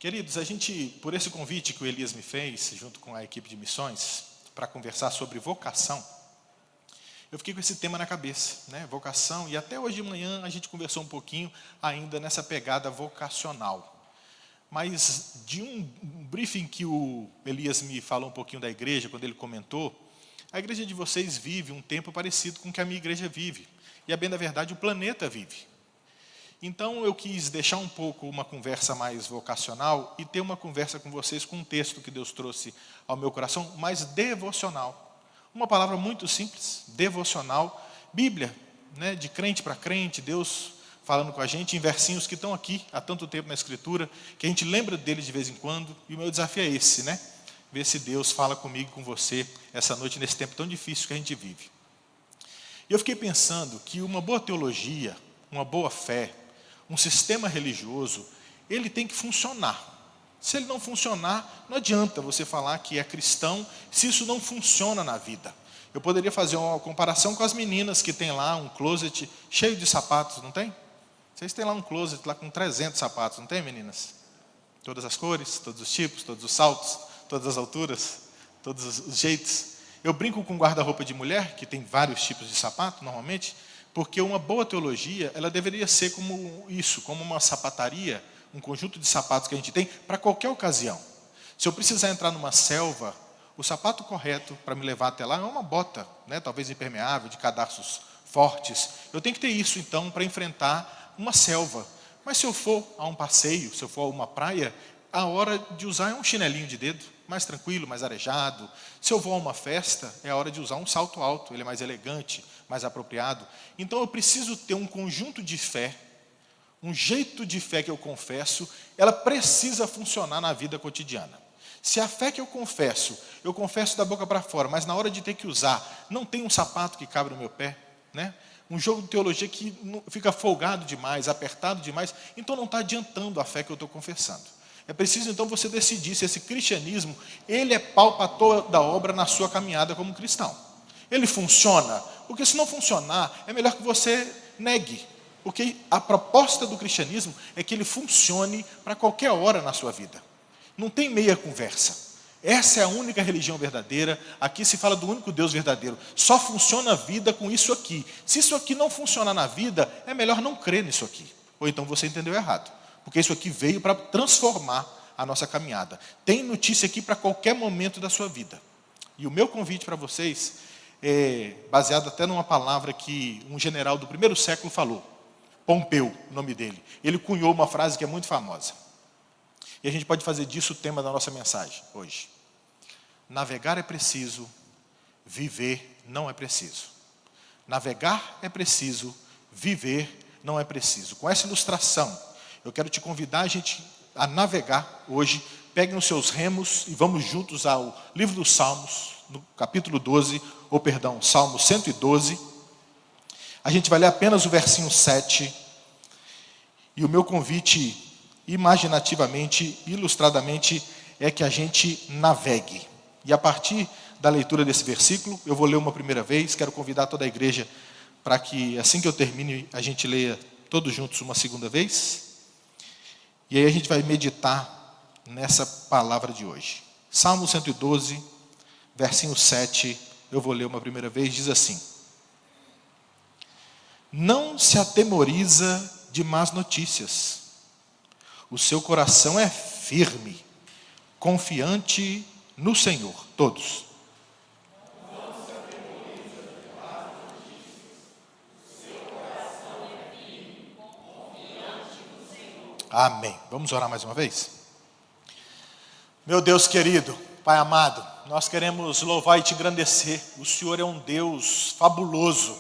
Queridos, a gente, por esse convite que o Elias me fez, junto com a equipe de missões, para conversar sobre vocação, eu fiquei com esse tema na cabeça, né? Vocação, e até hoje de manhã a gente conversou um pouquinho ainda nessa pegada vocacional. Mas de um briefing que o Elias me falou um pouquinho da igreja, quando ele comentou, a igreja de vocês vive um tempo parecido com o que a minha igreja vive. E, a bem da verdade, o planeta vive. Então, eu quis deixar um pouco uma conversa mais vocacional e ter uma conversa com vocês com um texto que Deus trouxe ao meu coração, mais devocional. Uma palavra muito simples, devocional. Bíblia, né, de crente para crente, Deus falando com a gente em versinhos que estão aqui há tanto tempo na Escritura, que a gente lembra deles de vez em quando. E o meu desafio é esse, né? Ver se Deus fala comigo e com você essa noite, nesse tempo tão difícil que a gente vive. E eu fiquei pensando que uma boa teologia, uma boa fé, um sistema religioso, ele tem que funcionar. Se ele não funcionar, não adianta você falar que é cristão, se isso não funciona na vida. Eu poderia fazer uma comparação com as meninas que tem lá um closet cheio de sapatos, não tem? Vocês têm lá um closet lá com 300 sapatos, não tem, meninas? Todas as cores, todos os tipos, todos os saltos, todas as alturas, todos os jeitos. Eu brinco com guarda-roupa de mulher, que tem vários tipos de sapato, normalmente, porque uma boa teologia, ela deveria ser como isso, como uma sapataria, um conjunto de sapatos que a gente tem para qualquer ocasião. Se eu precisar entrar numa selva, o sapato correto para me levar até lá é uma bota, né, talvez impermeável, de cadarços fortes. Eu tenho que ter isso, então, para enfrentar uma selva. Mas se eu for a um passeio, se eu for a uma praia, a hora de usar é um chinelinho de dedo, mais tranquilo, mais arejado. Se eu vou a uma festa, é a hora de usar um salto alto, ele é mais elegante, mais apropriado. Então eu preciso ter um conjunto de fé, um jeito de fé que eu confesso, ela precisa funcionar na vida cotidiana. Se a fé que eu confesso da boca para fora, mas na hora de ter que usar, não tem um sapato que cabe no meu pé, né? Um jogo de teologia que fica folgado demais, apertado demais, então não está adiantando a fé que eu estou confessando. É preciso, então, você decidir se esse cristianismo, ele é pau para toda obra na sua caminhada como cristão. Ele funciona? Porque se não funcionar, é melhor que você negue. Porque a proposta do cristianismo é que ele funcione para qualquer hora na sua vida. Não tem meia conversa. Essa é a única religião verdadeira. Aqui se fala do único Deus verdadeiro. Só funciona a vida com isso aqui. Se isso aqui não funcionar na vida, é melhor não crer nisso aqui. Ou então você entendeu errado. Porque isso aqui veio para transformar a nossa caminhada. Tem notícia aqui para qualquer momento da sua vida. E o meu convite para vocês é baseado até numa palavra que um general do primeiro século falou. Pompeu, o nome dele. Ele cunhou uma frase que é muito famosa. E a gente pode fazer disso o tema da nossa mensagem hoje. Navegar é preciso, viver não é preciso. Navegar é preciso, viver não é preciso. Com essa ilustração, eu quero te convidar a navegar hoje. Peguem os seus remos e vamos juntos ao livro dos Salmos, no capítulo 12, Salmo 112. A gente vai ler apenas o versinho 7. E o meu convite, imaginativamente, ilustradamente, é que a gente navegue. E a partir da leitura desse versículo, eu vou ler uma primeira vez, quero convidar toda a igreja para que, assim que eu termine, a gente leia todos juntos uma segunda vez. E aí a gente vai meditar nessa palavra de hoje. Salmo 112, versinho 7, eu vou ler uma primeira vez, diz assim: Não se atemoriza de más notícias. O seu coração é firme, confiante no Senhor. Todos. Amém. Vamos orar mais uma vez? Meu Deus querido, Pai amado, nós queremos louvar e te engrandecer. O Senhor é um Deus fabuloso.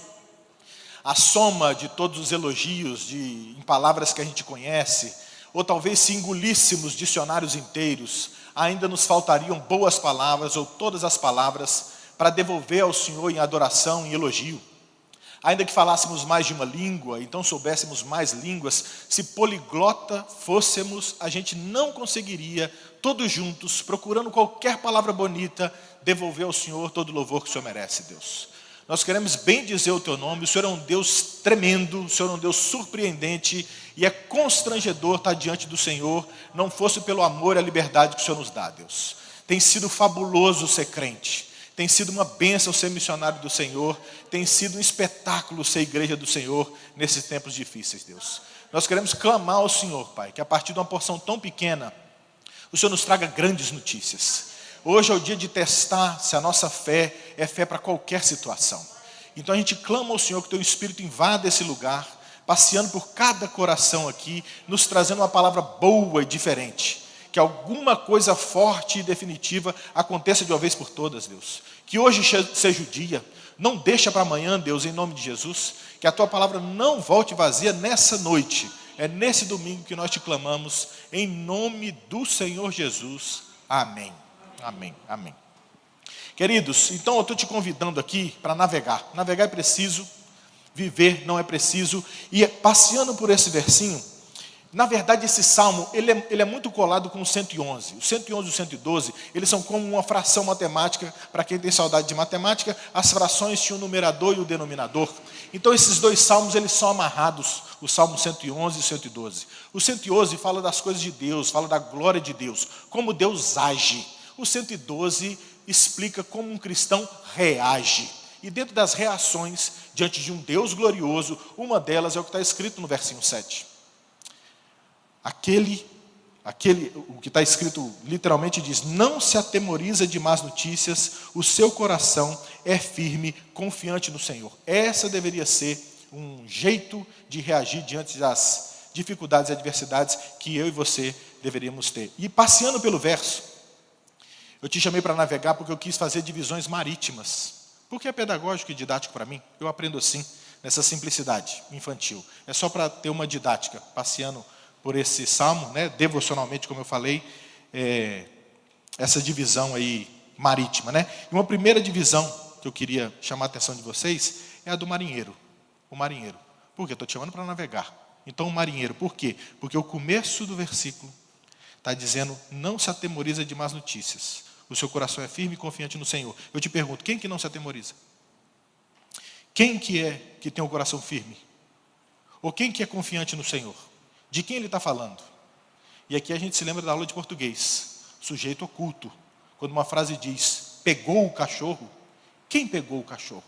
A soma de todos os elogios em palavras que a gente conhece, ou talvez se engolíssemos dicionários inteiros, ainda nos faltariam boas palavras ou todas as palavras para devolver ao Senhor em adoração e elogio. Ainda que falássemos mais de uma língua, então soubéssemos mais línguas, se poliglota fôssemos, a gente não conseguiria, todos juntos, procurando qualquer palavra bonita, devolver ao Senhor todo o louvor que o Senhor merece, Deus. Nós queremos bendizer o Teu nome. O Senhor é um Deus tremendo, o Senhor é um Deus surpreendente, e é constrangedor estar diante do Senhor, não fosse pelo amor e a liberdade que o Senhor nos dá, Deus. Tem sido fabuloso ser crente, tem sido uma bênção ser missionário do Senhor, tem sido um espetáculo ser igreja do Senhor nesses tempos difíceis, Deus. Nós queremos clamar ao Senhor, Pai, que a partir de uma porção tão pequena, o Senhor nos traga grandes notícias. Hoje é o dia de testar se a nossa fé é fé para qualquer situação. Então a gente clama ao Senhor que o Teu Espírito invada esse lugar, passeando por cada coração aqui, nos trazendo uma palavra boa e diferente. Que alguma coisa forte e definitiva aconteça de uma vez por todas, Deus. Que hoje seja o dia. Não deixa para amanhã, Deus, em nome de Jesus. Que a Tua palavra não volte vazia nessa noite. É nesse domingo que nós te clamamos, em nome do Senhor Jesus. Amém. Amém, amém. Queridos, então eu estou te convidando aqui para navegar. Navegar é preciso, viver não é preciso. E passeando por esse versinho, na verdade esse salmo, ele é muito colado com o 111. O 111 e o 112, eles são como uma fração matemática. Para quem tem saudade de matemática, as frações tinham o numerador e o denominador. Então esses dois salmos, eles são amarrados, o salmo 111 e 112. O 111 fala das coisas de Deus, fala da glória de Deus, como Deus age. O 112 explica como um cristão reage. E dentro das reações, diante de um Deus glorioso, uma delas é o que está escrito no versinho 7. O que está escrito literalmente diz: não se atemoriza de más notícias, o seu coração é firme, confiante no Senhor. Essa deveria ser um jeito de reagir diante das dificuldades e adversidades que eu e você deveríamos ter. E passeando pelo verso, eu te chamei para navegar porque eu quis fazer divisões marítimas. Porque é pedagógico e didático para mim. Eu aprendo assim, nessa simplicidade infantil. É só para ter uma didática, passeando por esse salmo, né, devocionalmente, como eu falei, essa divisão aí marítima, né? E uma primeira divisão que eu queria chamar a atenção de vocês é a do marinheiro. O marinheiro. Por quê? Estou te chamando para navegar. Então o marinheiro, por quê? Porque o começo do versículo está dizendo: não se atemoriza de más notícias. O seu coração é firme e confiante no Senhor. Eu te pergunto, quem que não se atemoriza? Quem que é que tem o coração firme? Ou quem que é confiante no Senhor? De quem ele está falando? E aqui a gente se lembra da aula de português. Sujeito oculto. Quando uma frase diz, pegou o cachorro, quem pegou o cachorro?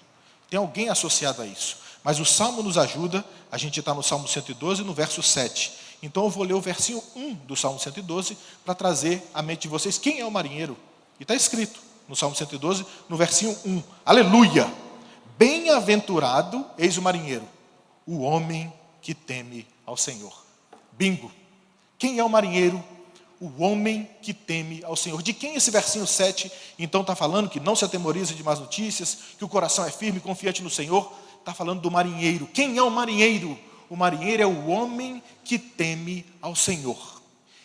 Tem alguém associado a isso. Mas o Salmo nos ajuda, a gente está no Salmo 112, no verso 7. Então eu vou ler o versinho 1 do Salmo 112, para trazer à mente de vocês quem é o marinheiro. E está escrito no Salmo 112, no versinho 1. Aleluia! Bem-aventurado, eis o marinheiro, o homem que teme ao Senhor. Bingo! Quem é o marinheiro? O homem que teme ao Senhor. De quem esse versinho 7, então, está falando? Que não se atemoriza de más notícias, que o coração é firme e confiante no Senhor. Está falando do marinheiro. Quem é o marinheiro? O marinheiro é o homem que teme ao Senhor.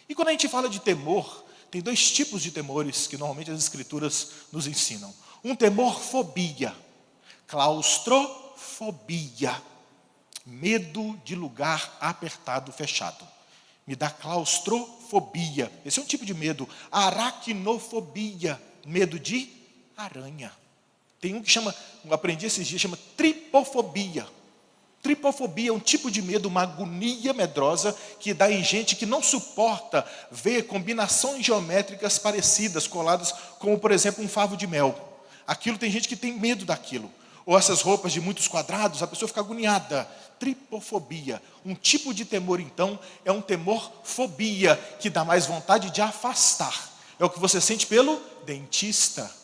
E quando a gente fala de temor, tem dois tipos de temores que normalmente as Escrituras nos ensinam. Um temor fobia, claustrofobia, medo de lugar apertado, fechado. Me dá claustrofobia. Esse é um tipo de medo. Aracnofobia, medo de aranha. Tem um que chama, eu aprendi esses dias, chama tripofobia. Tripofobia é um tipo de medo, uma agonia medrosa que dá em gente que não suporta ver combinações geométricas parecidas, coladas, como por exemplo um favo de mel. Aquilo tem gente que tem medo daquilo. Ou essas roupas de muitos quadrados, a pessoa fica agoniada. Tripofobia. Um tipo de temor, então, é um temor fobia, que dá mais vontade de afastar. É o que você sente pelo dentista.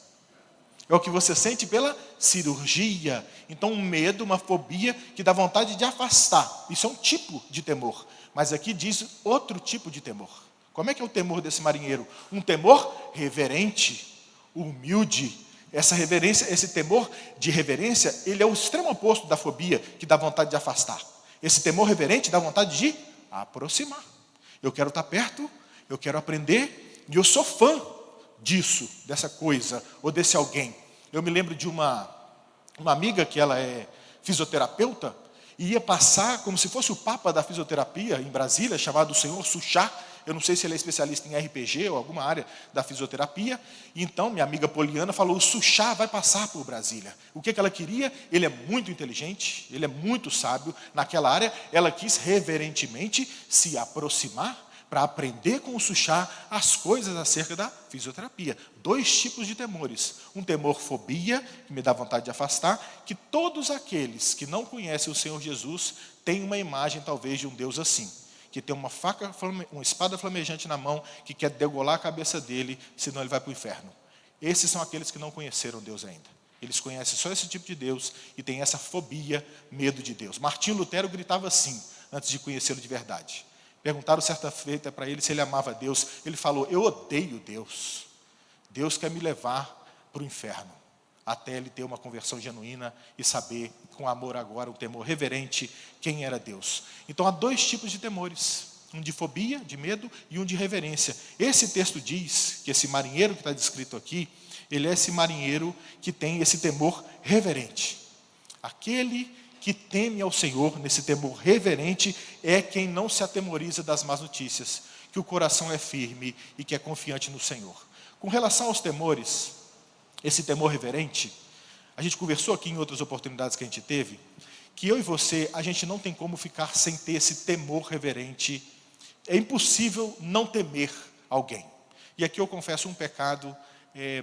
É o que você sente pela cirurgia. Então um medo, uma fobia que dá vontade de afastar. Isso é um tipo de temor. Mas aqui diz outro tipo de temor. Como é que é o temor desse marinheiro? Um temor reverente, humilde. Essa reverência, esse temor de reverência, ele é o extremo oposto da fobia, que dá vontade de afastar. Esse temor reverente dá vontade de aproximar. Eu quero estar perto, eu quero aprender, e eu sou fã disso, dessa coisa, ou desse alguém. Eu me lembro de uma amiga que ela é fisioterapeuta, e ia passar como se fosse o papa da fisioterapia em Brasília, chamado Senhor Suchá. Eu não sei se ele é especialista em RPG ou alguma área da fisioterapia. Então, minha amiga Poliana falou, o Suchá vai passar por Brasília. O que ela queria? Ele é muito inteligente, ele é muito sábio naquela área. Ela quis reverentemente se aproximar para aprender com o Suchá as coisas acerca da fisioterapia. 2 tipos de temores. Um temor fobia, que me dá vontade de afastar, que todos aqueles que não conhecem o Senhor Jesus têm uma imagem talvez de um Deus assim, que tem uma faca, uma espada flamejante na mão, que quer degolar a cabeça dele, senão ele vai para o inferno. Esses são aqueles que não conheceram Deus ainda. Eles conhecem só esse tipo de Deus e têm essa fobia, medo de Deus. Martinho Lutero gritava assim, antes de conhecê-lo de verdade. Perguntaram certa feita para ele se ele amava Deus. Ele falou, eu odeio Deus. Deus quer me levar para o inferno. Até ele ter uma conversão genuína e saber, com amor agora, um temor reverente, quem era Deus. Então há 2 tipos de temores. Um de fobia, de medo, e um de reverência. Esse texto diz que esse marinheiro que está descrito aqui, ele é esse marinheiro que tem esse temor reverente. Aquele que teme ao Senhor, nesse temor reverente, é quem não se atemoriza das más notícias, que o coração é firme e que é confiante no Senhor. Com relação aos temores, esse temor reverente, a gente conversou aqui em outras oportunidades que a gente teve, que eu e você, a gente não tem como ficar sem ter esse temor reverente. É impossível não temer alguém. E aqui eu confesso um pecado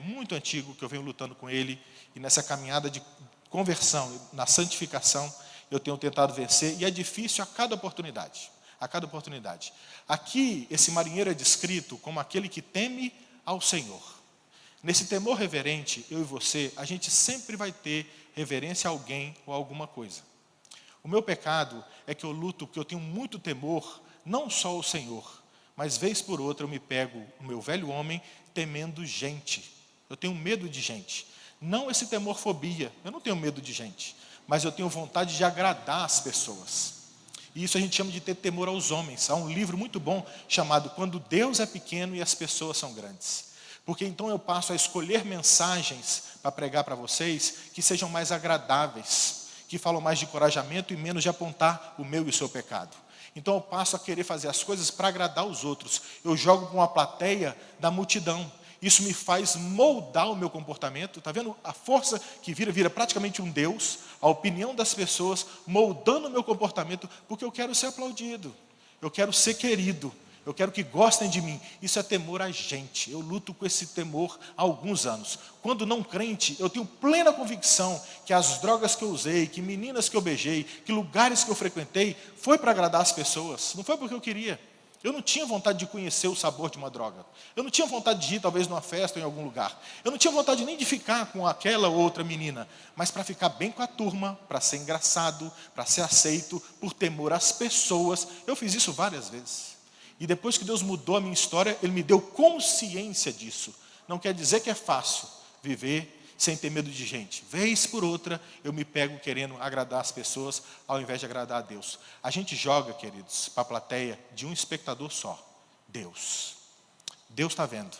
muito antigo, que eu venho lutando com ele, e nessa caminhada de conversão, na santificação, eu tenho tentado vencer, e é difícil a cada oportunidade. A cada oportunidade. Aqui, esse marinheiro é descrito como aquele que teme ao Senhor. Nesse temor reverente, eu e você, a gente sempre vai ter reverência a alguém ou a alguma coisa. O meu pecado é que eu luto porque eu tenho muito temor, não só ao Senhor, mas vez por outra eu me pego, o meu velho homem, temendo gente. Eu tenho medo de gente. Não esse temor fobia, eu não tenho medo de gente, mas eu tenho vontade de agradar as pessoas. E isso a gente chama de ter temor aos homens. Há um livro muito bom chamado Quando Deus é Pequeno e as Pessoas São Grandes. Porque então eu passo a escolher mensagens para pregar para vocês que sejam mais agradáveis, que falam mais de encorajamento e menos de apontar o meu e o seu pecado. Então eu passo a querer fazer as coisas para agradar os outros. Eu jogo com a plateia da multidão. Isso me faz moldar o meu comportamento. Está vendo a força que vira praticamente um Deus, a opinião das pessoas, moldando o meu comportamento, porque eu quero ser aplaudido, eu quero ser querido, eu quero que gostem de mim. Isso é temor a gente. Eu luto com esse temor há alguns anos. Quando não crente, eu tenho plena convicção que as drogas que eu usei, que meninas que eu beijei, que lugares que eu frequentei, foi para agradar as pessoas, não foi porque eu queria. Eu não tinha vontade de conhecer o sabor de uma droga. Eu não tinha vontade de ir, talvez, numa festa ou em algum lugar. Eu não tinha vontade nem de ficar com aquela ou outra menina, mas para ficar bem com a turma, para ser engraçado, para ser aceito, por temor às pessoas. Eu fiz isso várias vezes. E depois que Deus mudou a minha história, Ele me deu consciência disso. Não quer dizer que é fácil viver sem ter medo de gente. Vez por outra, eu me pego querendo agradar as pessoas, ao invés de agradar a Deus. A gente joga, queridos, para a plateia de um espectador só. Deus. Deus está vendo.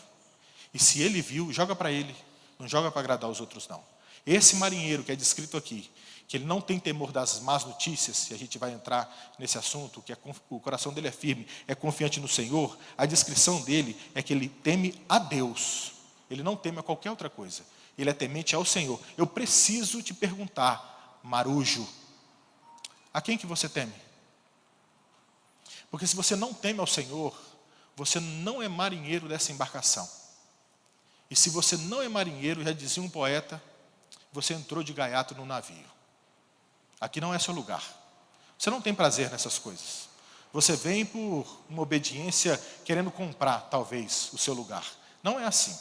E se Ele viu, joga para Ele. Não joga para agradar os outros, não. Esse marinheiro que é descrito aqui, que ele não tem temor das más notícias, e a gente vai entrar nesse assunto, que o coração dele é firme, é confiante no Senhor, a descrição dele é que ele teme a Deus. Ele não teme a qualquer outra coisa. Ele é temente ao Senhor. Eu preciso te perguntar, marujo, a quem que você teme? Porque se você não teme ao Senhor, você não é marinheiro dessa embarcação. E se você não é marinheiro, já dizia um poeta, você entrou de gaiato no navio. Aqui não é seu lugar. Você não tem prazer nessas coisas. Você vem por uma obediência querendo comprar, talvez, o seu lugar. Não é assim.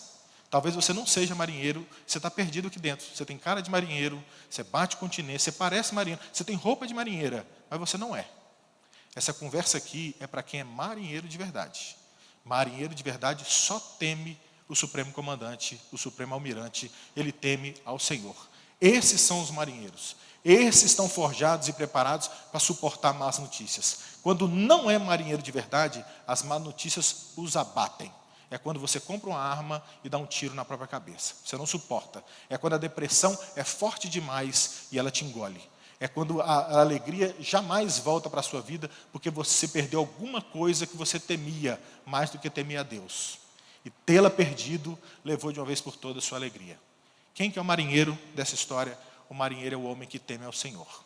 Talvez você não seja marinheiro, você está perdido aqui dentro. Você tem cara de marinheiro, você bate continência, você parece marinheiro, você tem roupa de marinheira, mas você não é. Essa conversa aqui é para quem é marinheiro de verdade. Marinheiro de verdade só teme o Supremo Comandante, o Supremo Almirante, ele teme ao Senhor. Esses são os marinheiros. Esses estão forjados e preparados para suportar más notícias. Quando não é marinheiro de verdade, as más notícias os abatem. É quando você compra uma arma e dá um tiro na própria cabeça. Você não suporta. É quando a depressão é forte demais e ela te engole. É quando a alegria jamais volta para a sua vida, porque você perdeu alguma coisa que você temia, mais do que temia a Deus. E tê-la perdido, levou de uma vez por todas a sua alegria. Quem que é o marinheiro dessa história? O marinheiro é o homem que teme ao Senhor.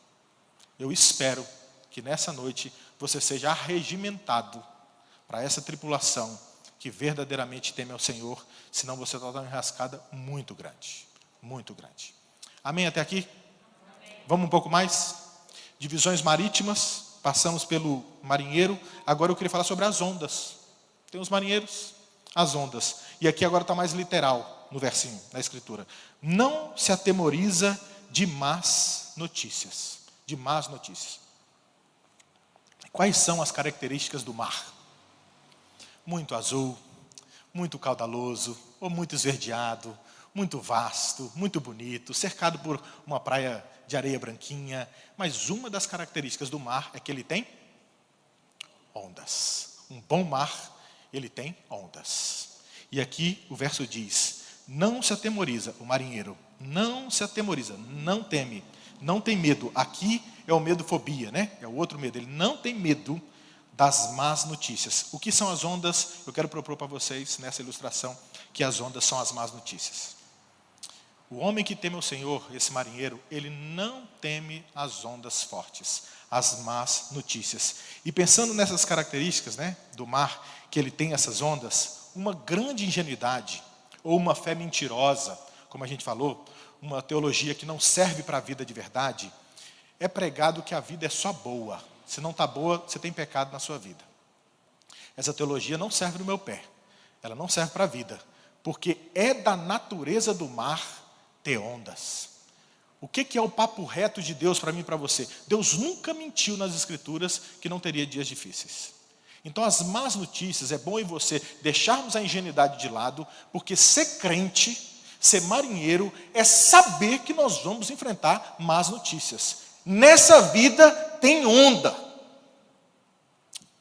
Eu espero que nessa noite você seja arregimentado para essa tripulação que verdadeiramente teme ao Senhor, senão você está numa enrascada muito grande. Muito grande. Amém até aqui? Vamos um pouco mais? Divisões marítimas, passamos pelo marinheiro, agora eu queria falar sobre as ondas. Tem os marinheiros, as ondas. E aqui agora está mais literal no versinho, na escritura. Não se atemoriza de más notícias. De más notícias. Quais são as características do mar? Muito azul, muito caudaloso, ou muito esverdeado, muito vasto, muito bonito, cercado por uma praia de areia branquinha. Mas uma das características do mar é que ele tem ondas. Um bom mar, ele tem ondas. E aqui o verso diz, não se atemoriza, o marinheiro, não se atemoriza, não teme, não tem medo. Aqui é o medo-fobia, né? É o outro medo. Ele não tem medo das más notícias. O que são as ondas? Eu quero propor para vocês, nessa ilustração, que as ondas são as más notícias. O homem que teme o Senhor, esse marinheiro, ele não teme as ondas fortes, as más notícias. E pensando nessas características, né, do mar, que ele tem essas ondas, uma grande ingenuidade, ou uma fé mentirosa, como a gente falou, uma teologia que não serve para a vida de verdade, é pregado que a vida é só boa. Se não está boa, você tem pecado na sua vida. Essa teologia não serve no meu pé. Ela não serve para a vida. Porque é da natureza do mar ter ondas. O que é o papo reto de Deus para mim e para você? Deus nunca mentiu nas Escrituras que não teria dias difíceis. Então as más notícias, é bom em você deixarmos a ingenuidade de lado, porque ser crente, ser marinheiro, é saber que nós vamos enfrentar más notícias. Nessa vida tem onda.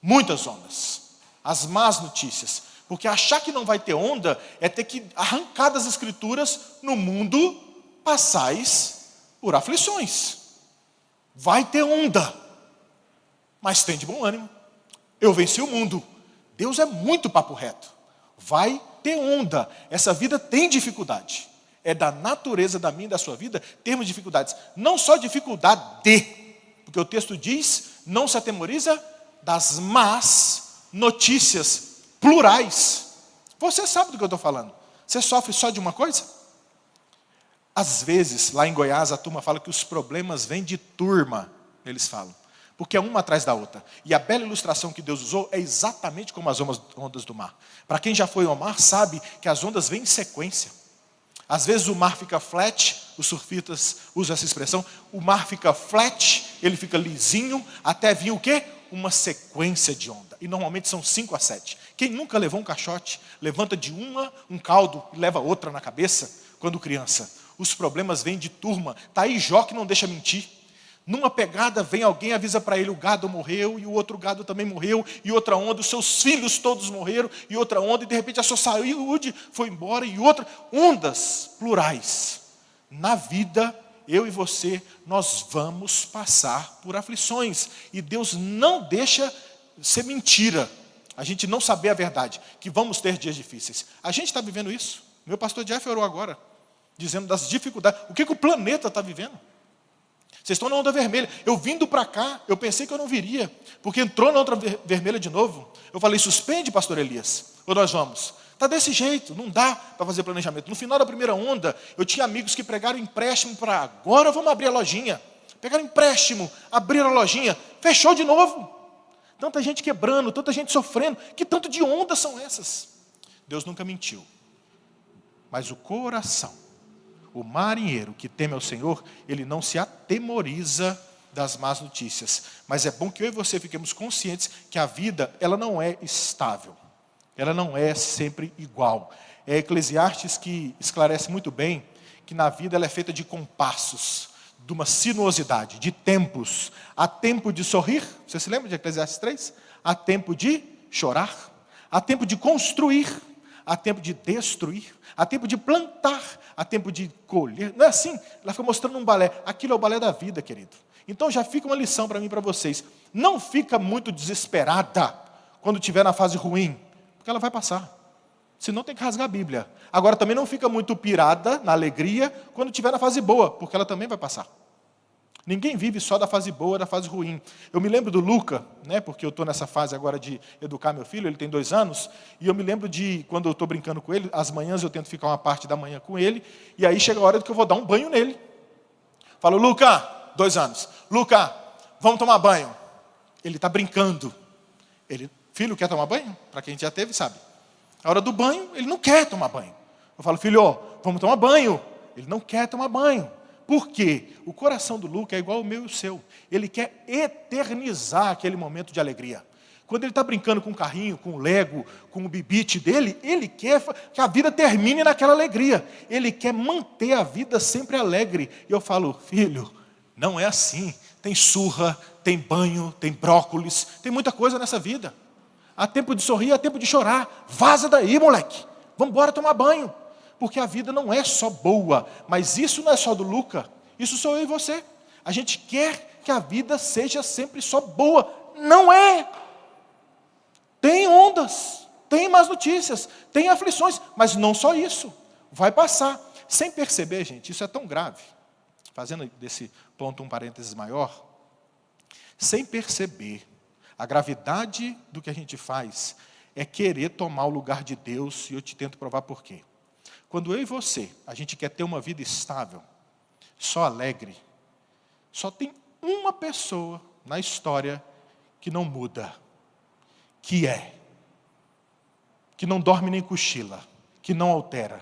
Muitas ondas. As más notícias. Porque achar que não vai ter onda é ter que arrancar das Escrituras, no mundo passais por aflições. Vai ter onda. Mas tem de bom ânimo. Eu venci o mundo. Deus é muito papo reto. Vai ter onda. Essa vida tem dificuldade. É da natureza da minha e da sua vida termos dificuldades. Não só dificuldade de, porque o texto diz, não se atemoriza das más notícias plurais. Você sabe do que eu estou falando. Você sofre só de uma coisa? Às vezes, lá em Goiás, a turma fala que os problemas vêm de turma, eles falam. Porque é uma atrás da outra. E a bela ilustração que Deus usou é exatamente como as ondas do mar. Para quem já foi ao mar, sabe que as ondas vêm em sequência. Às vezes o mar fica flat, os surfistas usam essa expressão, o mar fica flat, ele fica lisinho, até vir o quê? Uma sequência de onda. E normalmente são 5 a 7. Quem nunca levou um caixote, levanta de um caldo e leva outra na cabeça, quando criança. Os problemas vêm de turma. Está aí Jó que não deixa mentir. Numa pegada vem alguém, avisa para ele, o gado morreu, e o outro gado também morreu, e outra onda, os seus filhos todos morreram, e outra onda, e de repente a sua saúde foi embora, e outra. Ondas plurais. Na vida, eu e você, nós vamos passar por aflições. E Deus não deixa ser mentira. A gente não saber a verdade, que vamos ter dias difíceis. A gente está vivendo isso. Meu pastor Jeff orou agora, dizendo das dificuldades. O que o planeta está vivendo? Vocês estão na onda vermelha. Eu vindo para cá, eu pensei que eu não viria, porque entrou na outra vermelha de novo. Eu falei, suspende, pastor Elias, ou nós vamos? Está desse jeito, não dá para fazer planejamento. No final da primeira onda, eu tinha amigos que pregaram empréstimo para agora vamos abrir a lojinha. Pegaram empréstimo, abriram a lojinha, fechou de novo. Tanta gente quebrando, tanta gente sofrendo. Que tanto de ondas são essas? Deus nunca mentiu. Mas o coração, o marinheiro que teme ao Senhor, ele não se atemoriza das más notícias. Mas é bom que eu e você fiquemos conscientes que a vida, ela não é estável. Ela não é sempre igual. É Eclesiastes que esclarece muito bem que na vida ela é feita de compassos, de uma sinuosidade, de tempos. Há tempo de sorrir, você se lembra de Eclesiastes 3? Há tempo de chorar, há tempo de construir, há tempo de destruir, há tempo de plantar, há tempo de colher. Não é assim? Ela fica mostrando um balé. Aquilo é o balé da vida, querido. Então já fica uma lição para mim e para vocês. Não fica muito desesperada quando estiver na fase ruim, porque ela vai passar. Senão tem que rasgar a Bíblia. Agora também não fica muito pirada na alegria quando estiver na fase boa, porque ela também vai passar. Ninguém vive só da fase boa, da fase ruim. Eu me lembro do Luca, né, porque eu estou nessa fase agora de educar meu filho, ele tem 2 anos, e eu me lembro de, quando eu estou brincando com ele, às manhãs eu tento ficar uma parte da manhã com ele, e aí chega a hora que eu vou dar um banho nele. Falo, Luca, 2 anos, Luca, vamos tomar banho. Ele está brincando. Ele, filho, quer tomar banho? Para quem já teve, sabe. A hora do banho, ele não quer tomar banho. Eu falo, filho, vamos tomar banho. Ele não quer tomar banho. Por quê? O coração do Luca é igual ao meu e o seu. Ele quer eternizar aquele momento de alegria. Quando ele está brincando com o carrinho, com o Lego, com o bibite dele, ele quer que a vida termine naquela alegria. Ele quer manter a vida sempre alegre. E eu falo, filho, não é assim. Tem surra, tem banho, tem brócolis, tem muita coisa nessa vida. Há tempo de sorrir, há tempo de chorar. Vaza daí, moleque. Vamos embora tomar banho. Porque a vida não é só boa, mas isso não é só do Luca, isso sou eu e você. A gente quer que a vida seja sempre só boa. Não é. Tem ondas, tem más notícias, tem aflições, mas não só isso. Vai passar. Sem perceber, gente, isso é tão grave. Fazendo desse ponto um parênteses maior. Sem perceber, a gravidade do que a gente faz é querer tomar o lugar de Deus, e eu te tento provar por quê. Quando eu e você, a gente quer ter uma vida estável, só alegre, só tem uma pessoa na história que não muda, que não dorme nem cochila, que não altera.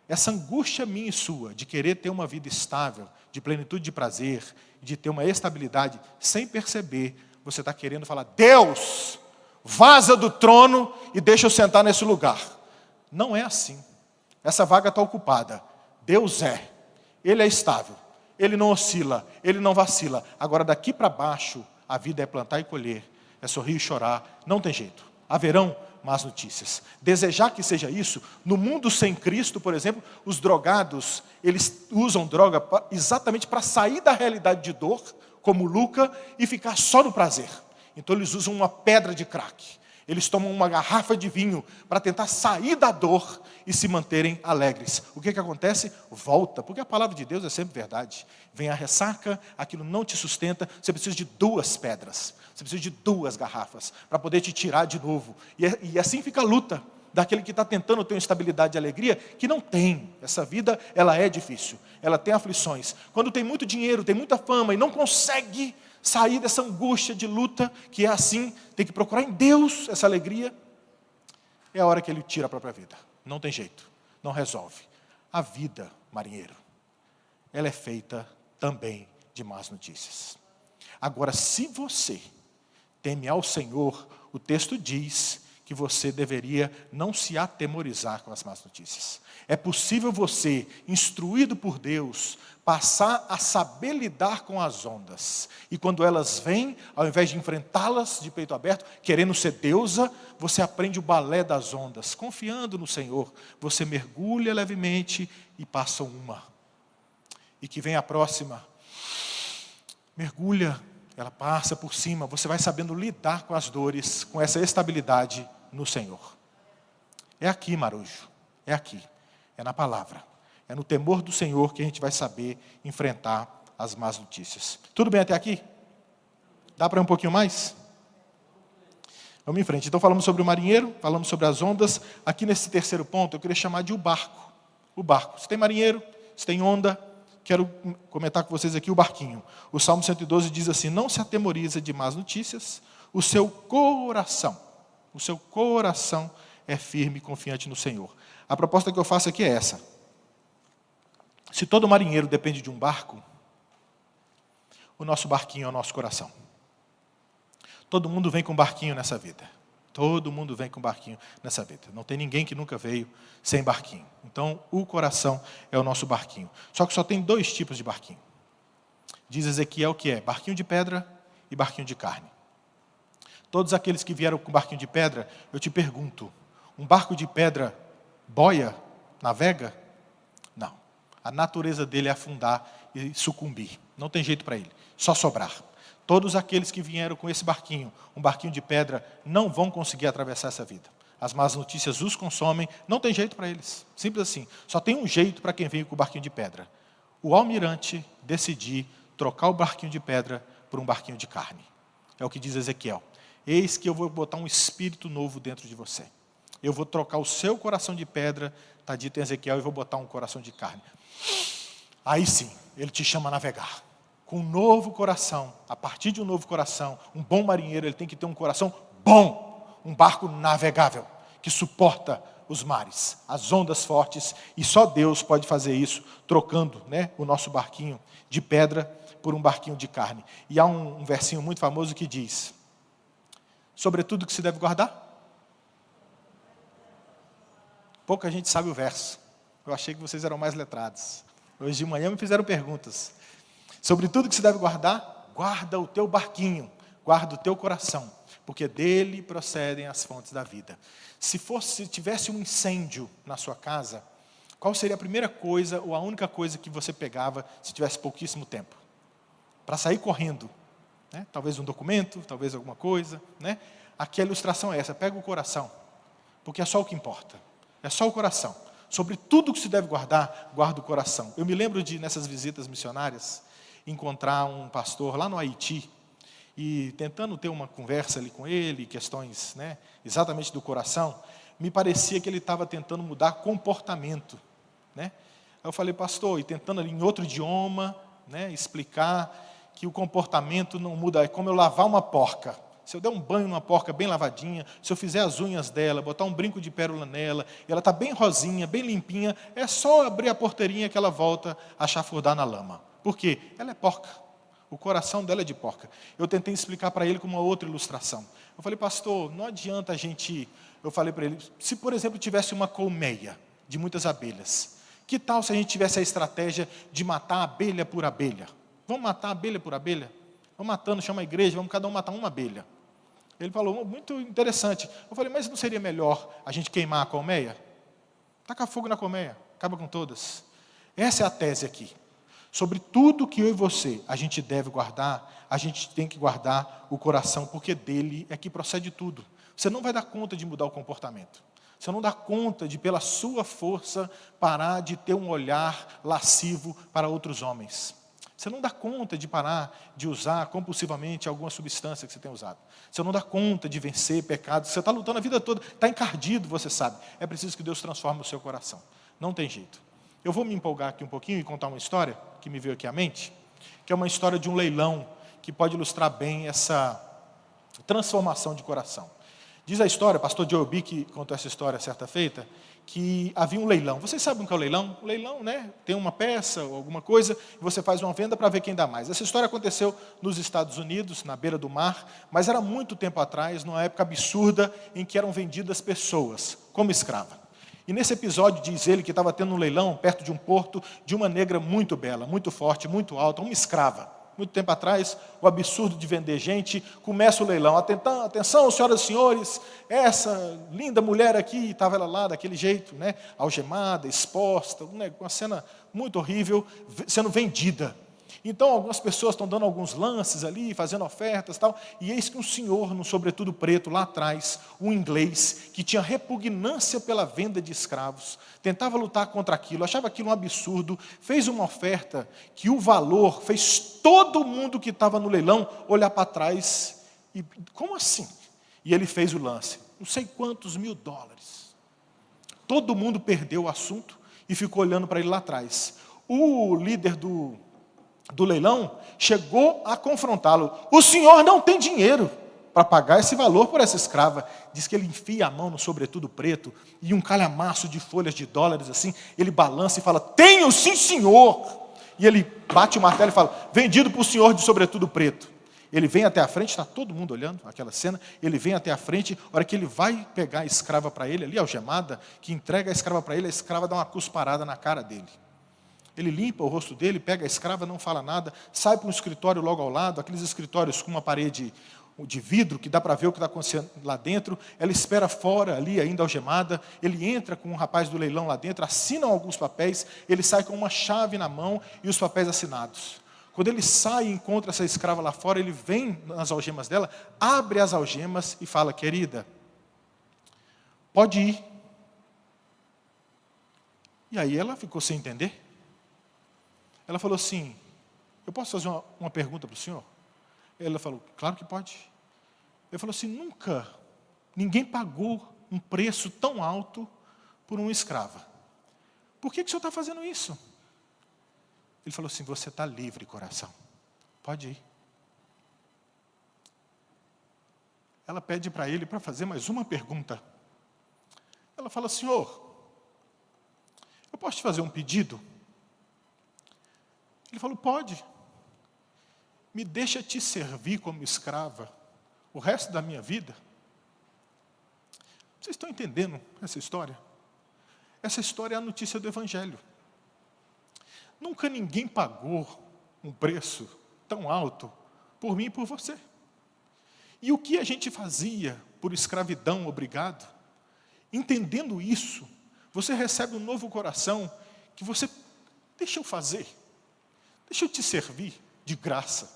Essa angústia minha e sua, de querer ter uma vida estável, de plenitude de prazer, de ter uma estabilidade, sem perceber, você está querendo falar, Deus, vaza do trono e deixa eu sentar nesse lugar. Não é assim. Essa vaga está ocupada. Deus é. Ele é estável. Ele não oscila. Ele não vacila. Agora, daqui para baixo, a vida é plantar e colher. É sorrir e chorar. Não tem jeito. Haverão más notícias. Desejar que seja isso, no mundo sem Cristo, por exemplo, os drogados, eles usam droga exatamente para sair da realidade de dor, como Luca, e ficar só no prazer. Então, eles usam uma pedra de crack. Eles tomam uma garrafa de vinho para tentar sair da dor e se manterem alegres. O que acontece? Volta, porque a palavra de Deus é sempre verdade. Vem a ressaca, aquilo não te sustenta, você precisa de 2 pedras, você precisa de 2 garrafas para poder te tirar de novo. E assim fica a luta daquele que está tentando ter uma estabilidade e alegria, que não tem. Essa vida, ela é difícil, ela tem aflições. Quando tem muito dinheiro, tem muita fama e não consegue sair dessa angústia de luta, que é assim, tem que procurar em Deus essa alegria, é a hora que Ele tira a própria vida. Não tem jeito, não resolve. A vida, marinheiro, ela é feita também de más notícias. Agora, se você teme ao Senhor, o texto diz que você deveria não se atemorizar com as más notícias. É possível você, instruído por Deus, passar a saber lidar com as ondas. E quando elas vêm, ao invés de enfrentá-las de peito aberto, querendo ser deusa, você aprende o balé das ondas. Confiando no Senhor, você mergulha levemente e passa uma. E que vem a próxima. Mergulha, ela passa por cima. Você vai sabendo lidar com as dores, com essa estabilidade no Senhor. É aqui, marujo. É aqui. É na palavra. É no temor do Senhor que a gente vai saber enfrentar as más notícias. Tudo bem até aqui? Dá para ir um pouquinho mais? Vamos em frente. Então falamos sobre o marinheiro, falamos sobre as ondas. Aqui nesse terceiro ponto eu queria chamar de o barco. O barco. Se tem marinheiro, se tem onda, quero comentar com vocês aqui o barquinho. O Salmo 112 diz assim, não se atemoriza de más notícias, o seu coração é firme e confiante no Senhor. A proposta que eu faço aqui é essa. Se todo marinheiro depende de um barco, o nosso barquinho é o nosso coração. Todo mundo vem com barquinho nessa vida. Todo mundo vem com barquinho nessa vida. Não tem ninguém que nunca veio sem barquinho. Então, o coração é o nosso barquinho. Só que só tem 2 tipos de barquinho. Diz Ezequiel que é barquinho de pedra e barquinho de carne. Todos aqueles que vieram com barquinho de pedra, eu te pergunto, um barco de pedra boia, navega? Não. A natureza dele é afundar e sucumbir. Não tem jeito para ele, só sobrar. Todos aqueles que vieram com esse barquinho, um barquinho de pedra, não vão conseguir atravessar essa vida. As más notícias os consomem, não tem jeito para eles. Simples assim. Só tem um jeito para quem veio com o barquinho de pedra. O almirante decidir trocar o barquinho de pedra por um barquinho de carne. É o que diz Ezequiel. Eis que eu vou botar um espírito novo dentro de você. Eu vou trocar o seu coração de pedra, está dito em Ezequiel, e vou botar um coração de carne. Aí sim, ele te chama a navegar. Com um novo coração, a partir de um novo coração, um bom marinheiro, ele tem que ter um coração bom, um barco navegável, que suporta os mares, as ondas fortes, e só Deus pode fazer isso, trocando, né, o nosso barquinho de pedra por um barquinho de carne. E há um versinho muito famoso que diz, sobretudo que se deve guardar? Pouca gente sabe o verso. Eu achei que vocês eram mais letrados. Hoje de manhã me fizeram perguntas. Sobre tudo que se deve guardar, guarda o teu barquinho, guarda o teu coração, porque dele procedem as fontes da vida. Se tivesse um incêndio na sua casa, qual seria a primeira coisa ou a única coisa que você pegava se tivesse pouquíssimo tempo? Para sair correndo, né? Talvez um documento, talvez alguma coisa, né? Aqui a ilustração é essa, pega o coração, porque é só o que importa, é só o coração. Sobre tudo que se deve guardar, guarda o coração. Eu me lembro de, nessas visitas missionárias, encontrar um pastor lá no Haiti, e tentando ter uma conversa ali com ele, questões, né, exatamente do coração, me parecia que ele estava tentando mudar comportamento, né? Aí eu falei, pastor, e tentando ali em outro idioma, né, explicar que o comportamento não muda, é como eu lavar uma porca. Se eu der um banho numa porca bem lavadinha, se eu fizer as unhas dela, botar um brinco de pérola nela, e ela está bem rosinha, bem limpinha, é só abrir a porteirinha que ela volta a chafurdar na lama. Por quê? Ela é porca. O coração dela é de porca. Eu tentei explicar para ele com uma outra ilustração. Eu falei, pastor, não adianta a gente... Eu falei para ele, se por exemplo tivesse uma colmeia de muitas abelhas, que tal se a gente tivesse a estratégia de matar abelha por abelha? Vamos matar abelha por abelha? Vamos matando, chama a igreja, vamos cada um matar uma abelha. Ele falou, muito interessante. Eu falei, mas não seria melhor a gente queimar a colmeia? Taca fogo na colmeia, acaba com todas. Essa é a tese aqui. Sobre tudo que eu e você, a gente deve guardar, a gente tem que guardar o coração, porque dele é que procede tudo. Você não vai dar conta de mudar o comportamento. Você não dá conta de, pela sua força, parar de ter um olhar lascivo para outros homens. Você não dá conta de parar de usar compulsivamente alguma substância que você tem usado. Você não dá conta de vencer pecados. Você está lutando a vida toda, está encardido, você sabe. É preciso que Deus transforme o seu coração. Não tem jeito. Eu vou me empolgar aqui um pouquinho e contar uma história que me veio aqui à mente, que é uma história de um leilão que pode ilustrar bem essa transformação de coração. Diz a história, pastor Joe Bick contou essa história certa feita, que havia um leilão. Vocês sabem o que é o leilão? O leilão, né? Tem uma peça ou alguma coisa e você faz uma venda para ver quem dá mais. Essa história aconteceu nos Estados Unidos, na beira do mar, mas era muito tempo atrás, numa época absurda, em que eram vendidas pessoas como escrava. E nesse episódio, diz ele, que estava tendo um leilão perto de um porto de uma negra muito bela, muito forte, muito alta, uma escrava. Muito tempo atrás, o absurdo de vender gente, começa o leilão. Atenção, senhoras e senhores, essa linda mulher aqui, estava ela lá daquele jeito, né? Algemada, exposta, uma cena muito horrível, sendo vendida. Então, algumas pessoas estão dando alguns lances ali, fazendo ofertas e tal, e eis que um senhor, num sobretudo preto, lá atrás, um inglês, que tinha repugnância pela venda de escravos, tentava lutar contra aquilo, achava aquilo um absurdo, fez uma oferta que o valor fez todo mundo que estava no leilão olhar para trás, e como assim? E ele fez o lance, não sei quantos $1.000. Todo mundo perdeu o assunto e ficou olhando para ele lá atrás. O líder do leilão chegou a confrontá-lo. O senhor não tem dinheiro para pagar esse valor por essa escrava. Diz que ele enfia a mão no sobretudo preto e um calhamaço de folhas de dólares assim, ele balança e fala, tenho sim senhor. E ele bate o martelo e fala, vendido para o senhor de sobretudo preto. Ele vem até a frente, está todo mundo olhando aquela cena, ele vem até a frente, a hora que ele vai pegar a escrava para ele, ali algemada, que entrega a escrava para ele, a escrava dá uma cusparada na cara dele. Ele limpa o rosto dele, pega a escrava, não fala nada, sai para um escritório logo ao lado, aqueles escritórios com uma parede de vidro, que dá para ver o que está acontecendo lá dentro. Ela espera fora, ali ainda algemada. Ele entra com um rapaz do leilão lá dentro, assinam alguns papéis, ele sai com uma chave na mão e os papéis assinados. Quando ele sai e encontra essa escrava lá fora, ele vem nas algemas dela, abre as algemas e fala: querida, pode ir. E aí ela ficou sem entender. Ela falou assim: eu posso fazer uma pergunta para o senhor? Ela falou: claro que pode. Ele falou assim: nunca ninguém pagou um preço tão alto por uma escrava. Por que o senhor está fazendo isso? Ele falou assim: você está livre, coração. Pode ir. Ela pede para ele para fazer mais uma pergunta. Ela fala: senhor, eu posso te fazer um pedido? Ele falou: pode. Me deixa te servir como escrava o resto da minha vida. Vocês estão entendendo essa história? Essa história é a notícia do Evangelho. Nunca ninguém pagou um preço tão alto por mim e por você. E o que a gente fazia por escravidão obrigado? Entendendo isso, você recebe um novo coração que você: deixa eu fazer, deixa eu te servir de graça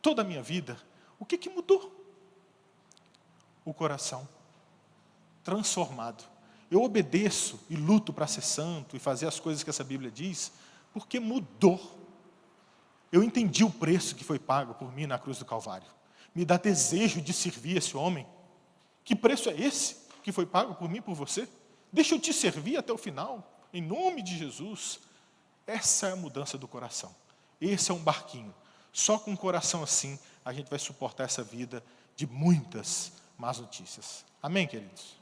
toda a minha vida. O que mudou? O coração transformado. Eu obedeço e luto para ser santo e fazer as coisas que essa Bíblia diz, porque mudou. Eu entendi o preço que foi pago por mim na cruz do Calvário. Me dá desejo de servir esse homem. Que preço é esse que foi pago por mim e por você? Deixa eu te servir até o final, em nome de Jesus. Essa é a mudança do coração. Esse é um barquinho. Só com um coração assim, a gente vai suportar essa vida de muitas más notícias. Amém, queridos?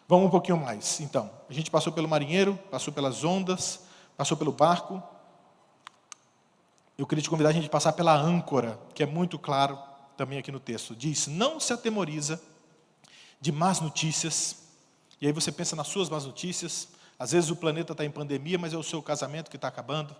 Vamos um pouquinho mais. Então, a gente passou pelo marinheiro, passou pelas ondas, passou pelo barco. Eu queria te convidar a gente a passar pela âncora, que é muito claro também aqui no texto. Diz: não se atemoriza de más notícias. E aí você pensa nas suas más notícias. Às vezes o planeta está em pandemia, mas é o seu casamento que está acabando.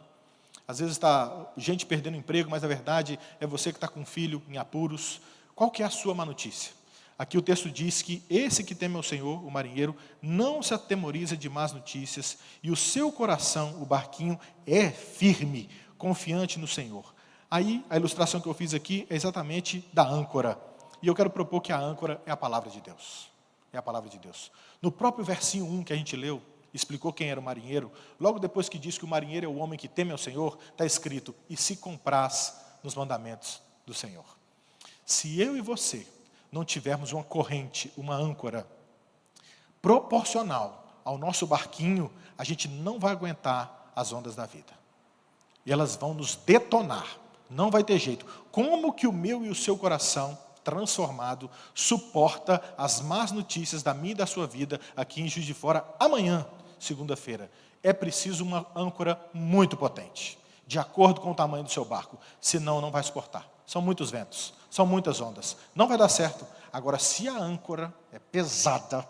Às vezes está gente perdendo emprego, mas na verdade é você que está com um filho em apuros. Qual que é a sua má notícia? Aqui o texto diz que esse que teme ao Senhor, o marinheiro, não se atemoriza de más notícias, e o seu coração, o barquinho, é firme, confiante no Senhor. Aí a ilustração que eu fiz aqui é exatamente da âncora. E eu quero propor que a âncora é a palavra de Deus. É a palavra de Deus. No próprio versinho 1 que a gente leu, explicou quem era o marinheiro. Logo depois que diz que o marinheiro é o homem que teme ao Senhor, está escrito: e se compraz nos mandamentos do Senhor. Se eu e você não tivermos uma corrente, uma âncora proporcional ao nosso barquinho, a gente não vai aguentar as ondas da vida. E elas vão nos detonar. Não vai ter jeito. Como que o meu e o seu coração transformado suporta as más notícias da minha e da sua vida aqui em Juiz de Fora amanhã, segunda-feira? É preciso uma âncora muito potente, de acordo com o tamanho do seu barco, senão não vai suportar. São muitos ventos, são muitas ondas, não vai dar certo. Agora, se a âncora é pesada,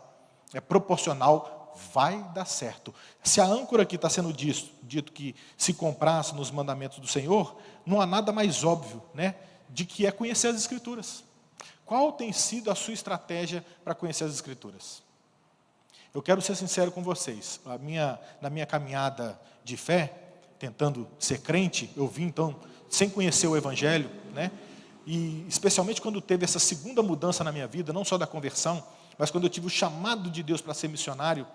é proporcional, vai dar certo. Se a âncora aqui está sendo dito que se comprasse nos mandamentos do Senhor, não há nada mais óbvio, né, de que é conhecer as Escrituras. Qual tem sido a sua estratégia para conhecer as Escrituras? Eu quero ser sincero com vocês. Na minha caminhada de fé, tentando ser crente, eu vim então sem conhecer o Evangelho, né? E especialmente quando teve essa segunda mudança na minha vida, não só da conversão, mas quando eu tive o chamado de Deus para ser missionário,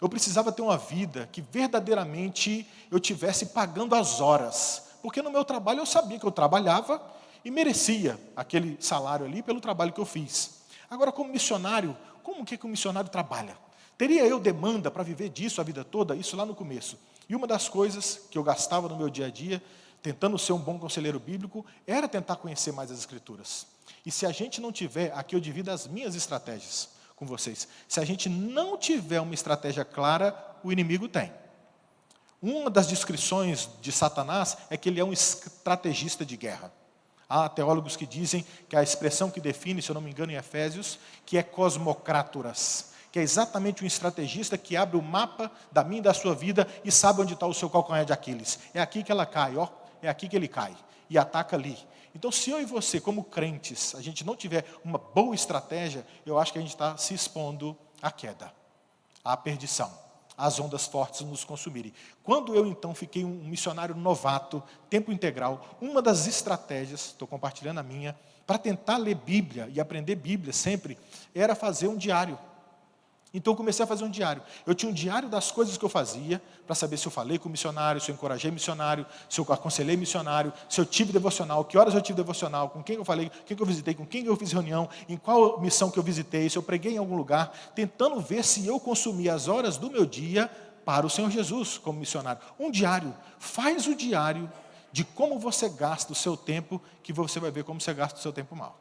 eu precisava ter uma vida que verdadeiramente eu tivesse pagando as horas. Porque no meu trabalho eu sabia que eu trabalhava e merecia aquele salário ali pelo trabalho que eu fiz. Agora, como missionário, como que um missionário trabalha? Teria eu demanda para viver disso a vida toda? Isso lá no começo. E uma das coisas que eu gastava no meu dia a dia, tentando ser um bom conselheiro bíblico, era tentar conhecer mais as Escrituras. E se a gente não tiver, aqui eu divido as minhas estratégias com vocês. Se a gente não tiver uma estratégia clara, o inimigo tem. Uma das descrições de Satanás é que ele é um estrategista de guerra. Há teólogos que dizem que a expressão que define, se eu não me engano, em Efésios, que é cosmocrátoras, que é exatamente um estrategista que abre o mapa da minha e da sua vida e sabe onde está o seu calcanhar de Aquiles. É aqui que ela cai, ó, é aqui que ele cai, e ataca ali. Então, se eu e você, como crentes, a gente não tiver uma boa estratégia, eu acho que a gente está se expondo à queda, à perdição, às ondas fortes nos consumirem. Quando eu, então, fiquei um missionário novato, tempo integral, uma das estratégias, estou compartilhando a minha, para tentar ler Bíblia e aprender Bíblia sempre, era fazer um diário. Então eu comecei a fazer um diário. Eu tinha um diário das coisas que eu fazia, para saber se eu falei com o missionário, se eu encorajei missionário, se eu aconselhei missionário, se eu tive devocional, que horas eu tive devocional, com quem eu falei, quem eu visitei, com quem eu fiz reunião, em qual missão que eu visitei, se eu preguei em algum lugar, tentando ver se eu consumia as horas do meu dia para o Senhor Jesus como missionário. Um diário. Faz o diário de como você gasta o seu tempo, que você vai ver como você gasta o seu tempo mal.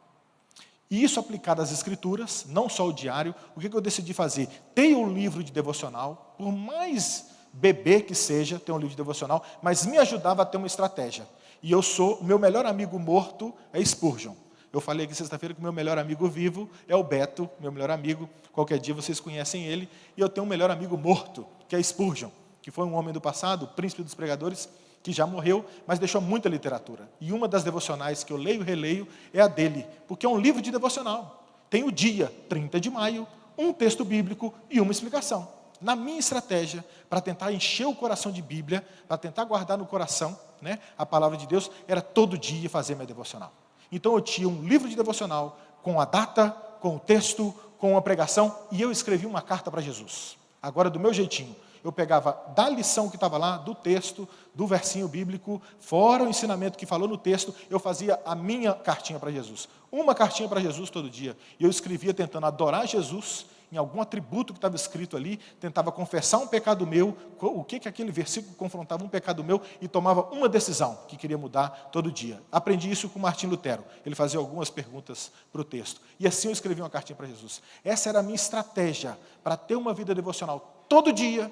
E isso aplicado às escrituras, não só o diário, o que eu decidi fazer? Ter um livro de devocional, por mais bebê que seja, ter um livro de devocional, mas me ajudava a ter uma estratégia. E o meu melhor amigo morto é Spurgeon. Eu falei aqui sexta-feira que o meu melhor amigo vivo é o Beto, meu melhor amigo, qualquer dia vocês conhecem ele, e eu tenho um melhor amigo morto, que é Spurgeon, que foi um homem do passado, príncipe dos pregadores, que já morreu, mas deixou muita literatura. E uma das devocionais que eu leio e releio é a dele, porque é um livro de devocional. Tem o dia, 30 de maio, um texto bíblico e uma explicação. Na minha estratégia, para tentar encher o coração de Bíblia, para tentar guardar no coração, né, a palavra de Deus, era todo dia fazer minha devocional. Então eu tinha um livro de devocional, com a data, com o texto, com a pregação, e eu escrevi uma carta para Jesus. Agora do meu jeitinho. Eu pegava da lição que estava lá, do texto, do versinho bíblico, fora o ensinamento que falou no texto, eu fazia a minha cartinha para Jesus. Uma cartinha para Jesus todo dia. E eu escrevia tentando adorar Jesus, em algum atributo que estava escrito ali, tentava confessar um pecado meu, o que aquele versículo confrontava um pecado meu, e tomava uma decisão que queria mudar todo dia. Aprendi isso com Martim Lutero. Ele fazia algumas perguntas para o texto. E assim eu escrevi uma cartinha para Jesus. Essa era a minha estratégia para ter uma vida devocional todo dia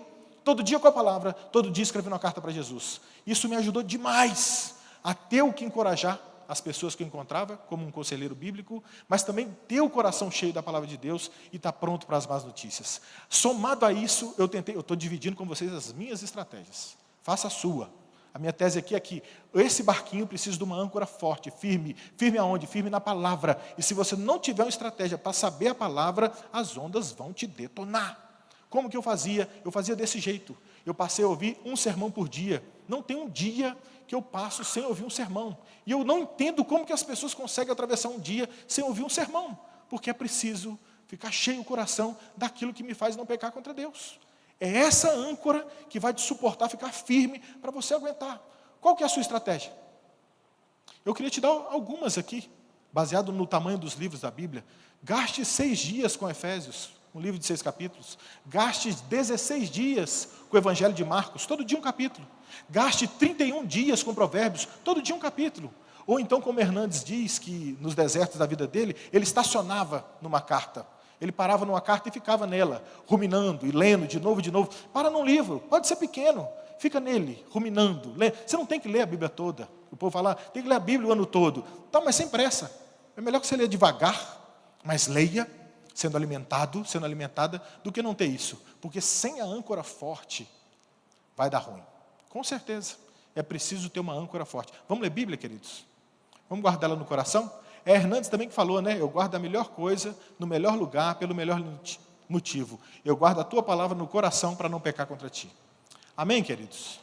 com a palavra, todo dia escrevendo uma carta para Jesus. Isso me ajudou demais a ter o que encorajar as pessoas que eu encontrava, como um conselheiro bíblico, mas também ter o coração cheio da palavra de Deus e estar pronto para as más notícias. Somado a isso, eu estou dividindo com vocês as minhas estratégias. Faça a sua. A minha tese aqui é que esse barquinho precisa de uma âncora forte, firme. Firme aonde? Firme na palavra. E se você não tiver uma estratégia para saber a palavra, as ondas vão te detonar. Como que eu fazia? Eu fazia desse jeito. Eu passei a ouvir um sermão por dia. Não tem um dia que eu passo sem ouvir um sermão. E eu não entendo como que as pessoas conseguem atravessar um dia sem ouvir um sermão. Porque é preciso ficar cheio o coração daquilo que me faz não pecar contra Deus. É essa âncora que vai te suportar, ficar firme para você aguentar. Qual que é a sua estratégia? Eu queria te dar algumas aqui, baseado no tamanho dos livros da Bíblia. Gaste 6 dias com Efésios, um livro de 6 capítulos. Gaste 16 dias com o Evangelho de Marcos, todo dia um capítulo. Gaste 31 dias com Provérbios, todo dia um capítulo. Ou então, como Hernandes diz, que nos desertos da vida dele, ele estacionava numa carta. Ele parava numa carta e ficava nela, ruminando e lendo de novo. Para num livro, pode ser pequeno, fica nele, ruminando. Você não tem que ler a Bíblia toda. O povo fala, tem que ler a Bíblia o ano todo. Tá, mas sem pressa. É melhor que você leia devagar, mas leia, sendo alimentada, do que não ter isso. Porque sem a âncora forte, vai dar ruim. Com certeza, é preciso ter uma âncora forte. Vamos ler Bíblia, queridos? Vamos guardá-la no coração? É Hernandes também que falou, né? Eu guardo a melhor coisa, no melhor lugar, pelo melhor motivo. Eu guardo a tua palavra no coração para não pecar contra ti. Amém, queridos?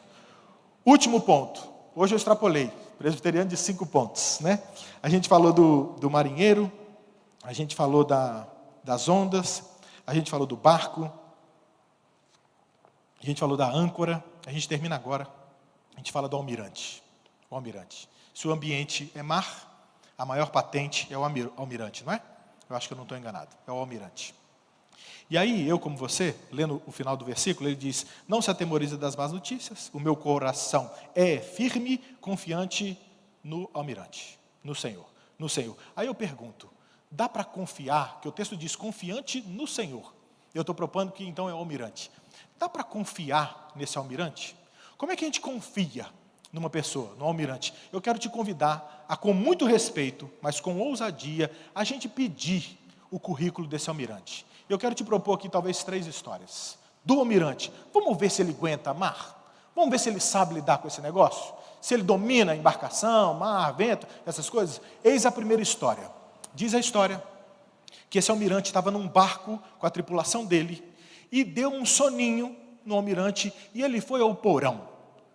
Último ponto. Hoje eu extrapolei. Presbiteriano de 5 pontos, né? A gente falou do marinheiro, a gente falou das ondas, a gente falou do barco, a gente falou da âncora, a gente termina agora, a gente fala do almirante. O almirante. Se o ambiente é mar, a maior patente é o almirante, não é? Eu acho que eu não estou enganado, é o almirante. E aí, eu como você, lendo o final do versículo, ele diz, não se atemorize das más notícias, o meu coração é firme, confiante no almirante, no Senhor. Aí eu pergunto, dá para confiar, que o texto diz confiante no Senhor. Eu estou propondo que então é o almirante. Dá para confiar nesse almirante? Como é que a gente confia numa pessoa, no almirante? Eu quero te convidar a, com muito respeito, mas com ousadia, a gente pedir o currículo desse almirante. Eu quero te propor aqui talvez 3 histórias. Do almirante, vamos ver se ele aguenta mar? Vamos ver se ele sabe lidar com esse negócio? Se ele domina a embarcação, mar, vento, essas coisas. Eis a primeira história. Diz a história que esse almirante estava num barco com a tripulação dele e deu um soninho no almirante e ele foi ao porão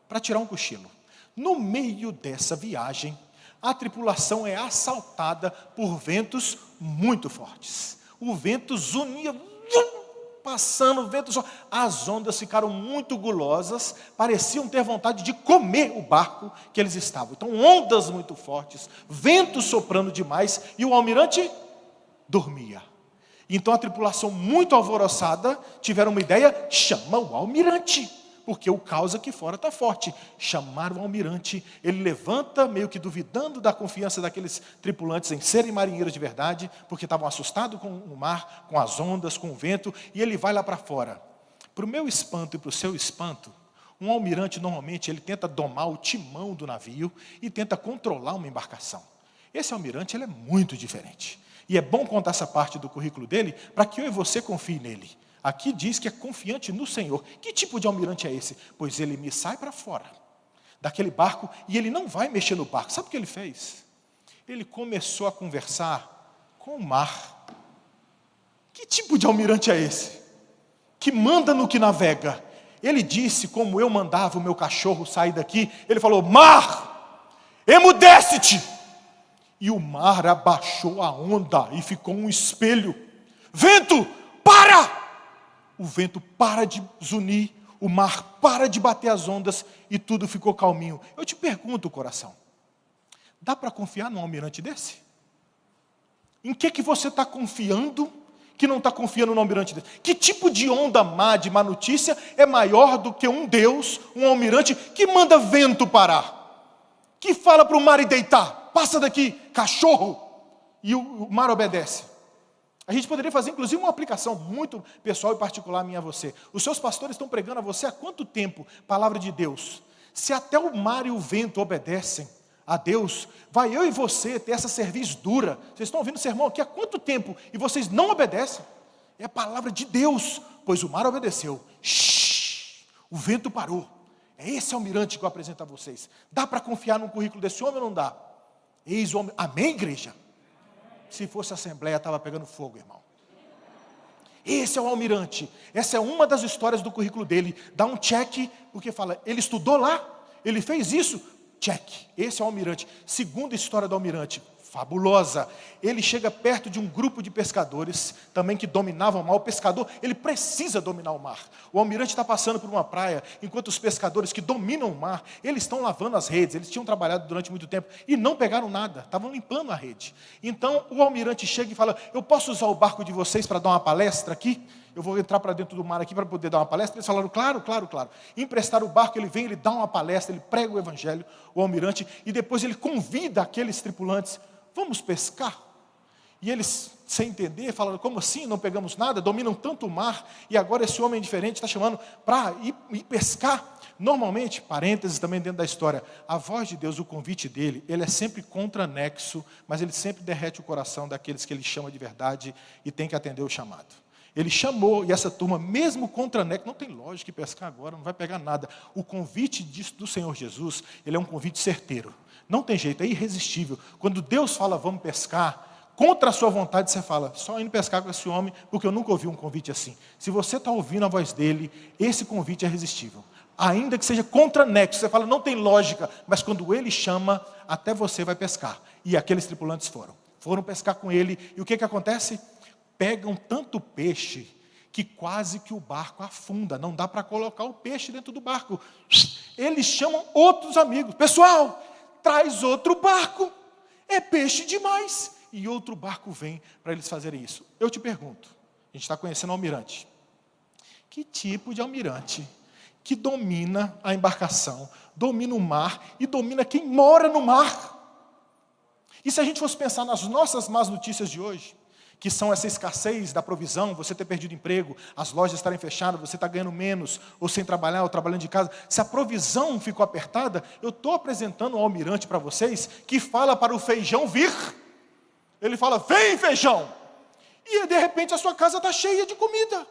para tirar um cochilo. No meio dessa viagem, a tripulação é assaltada por ventos muito fortes. O vento zunia, passando, as ondas ficaram muito gulosas, pareciam ter vontade de comer o barco que eles estavam. Então, ondas muito fortes, vento soprando demais, e o almirante dormia. Então, a tripulação, muito alvoroçada, tiveram uma ideia: chama o almirante, porque o caos aqui fora está forte. Chamaram o almirante, ele levanta, meio que duvidando da confiança daqueles tripulantes em serem marinheiros de verdade, porque estavam assustados com o mar, com as ondas, com o vento, e ele vai lá para fora. Para o meu espanto e para o seu espanto, um almirante normalmente ele tenta domar o timão do navio e tenta controlar uma embarcação. Esse almirante ele é muito diferente. E é bom contar essa parte do currículo dele, para que eu e você confie nele. Aqui diz que é confiante no Senhor. Que tipo de almirante é esse? Pois ele me sai para fora daquele barco e ele não vai mexer no barco. Sabe o que ele fez? Ele começou a conversar com o mar. Que tipo de almirante é esse? Que manda no que navega. Ele disse, como eu mandava o meu cachorro sair daqui, ele falou: mar, emudece-te! E o mar abaixou a onda e ficou um espelho. Vento, para! O vento para de zunir, o mar para de bater as ondas e tudo ficou calminho. Eu te pergunto, coração, dá para confiar num almirante desse? Em que você está confiando que não está confiando num almirante desse? Que tipo de onda má, de má notícia, é maior do que um Deus, um almirante, que manda vento parar? Que fala para o mar ir deitar? Passa daqui, cachorro! E o mar obedece. A gente poderia fazer, inclusive, uma aplicação muito pessoal e particular minha a você. Os seus pastores estão pregando a você há quanto tempo palavra de Deus? Se até o mar e o vento obedecem a Deus, vai eu e você ter essa cerviz dura. Vocês estão ouvindo o sermão aqui há quanto tempo e vocês não obedecem? É a palavra de Deus, pois o mar obedeceu. Shhh, o vento parou. É esse almirante que eu apresento a vocês. Dá para confiar num currículo desse homem ou não dá? Eis o homem. Amém, igreja? Se fosse assembleia, estava pegando fogo, irmão. Esse é o almirante. Essa é uma das histórias do currículo dele. Dá um check, porque fala, ele estudou lá, ele fez isso, check. Esse é o almirante. Segunda história do almirante, fabulosa. Ele chega perto de um grupo de pescadores, também que dominavam o mar. O pescador, ele precisa dominar o mar. O almirante está passando por uma praia, enquanto os pescadores que dominam o mar, eles estão lavando as redes. Eles tinham trabalhado durante muito tempo e não pegaram nada, estavam limpando a rede. Então, o almirante chega e fala: eu posso usar o barco de vocês para dar uma palestra aqui? Eu vou entrar para dentro do mar aqui para poder dar uma palestra. Eles falaram: claro, claro, claro. Emprestaram o barco, ele vem, ele dá uma palestra, ele prega o evangelho, o almirante, e depois ele convida aqueles tripulantes: vamos pescar? E eles, sem entender, falaram: como assim? Não pegamos nada, dominam tanto o mar, e agora esse homem diferente está chamando para ir pescar. Normalmente, parênteses também dentro da história, a voz de Deus, o convite dele, ele é sempre contra-anexo, mas ele sempre derrete o coração daqueles que ele chama de verdade e tem que atender o chamado. Ele chamou, e essa turma, mesmo contra-anexo, não tem lógica de pescar agora, não vai pegar nada. O convite do Senhor Jesus, ele é um convite certeiro. Não tem jeito, é irresistível. Quando Deus fala: vamos pescar, contra a sua vontade, você fala: só indo pescar com esse homem, porque eu nunca ouvi um convite assim. Se você está ouvindo a voz dele, esse convite é irresistível. Ainda que seja contra-anexo, você fala: não tem lógica, mas quando ele chama, até você vai pescar. E aqueles tripulantes foram pescar com ele, e o que acontece? Pegam tanto peixe, que quase que o barco afunda, não dá para colocar o peixe dentro do barco. Eles chamam outros amigos: pessoal, traz outro barco, é peixe demais. E outro barco vem para eles fazerem isso. Eu te pergunto, a gente está conhecendo o almirante. Que tipo de almirante que domina a embarcação, domina o mar e domina quem mora no mar? E se a gente fosse pensar nas nossas más notícias de hoje, que são essa escassez da provisão, você ter perdido emprego, as lojas estarem fechadas, você está ganhando menos, ou sem trabalhar, ou trabalhando de casa. Se a provisão ficou apertada, eu estou apresentando um almirante para vocês, que fala para o feijão vir. Ele fala: vem, feijão! E de repente a sua casa está cheia de comida.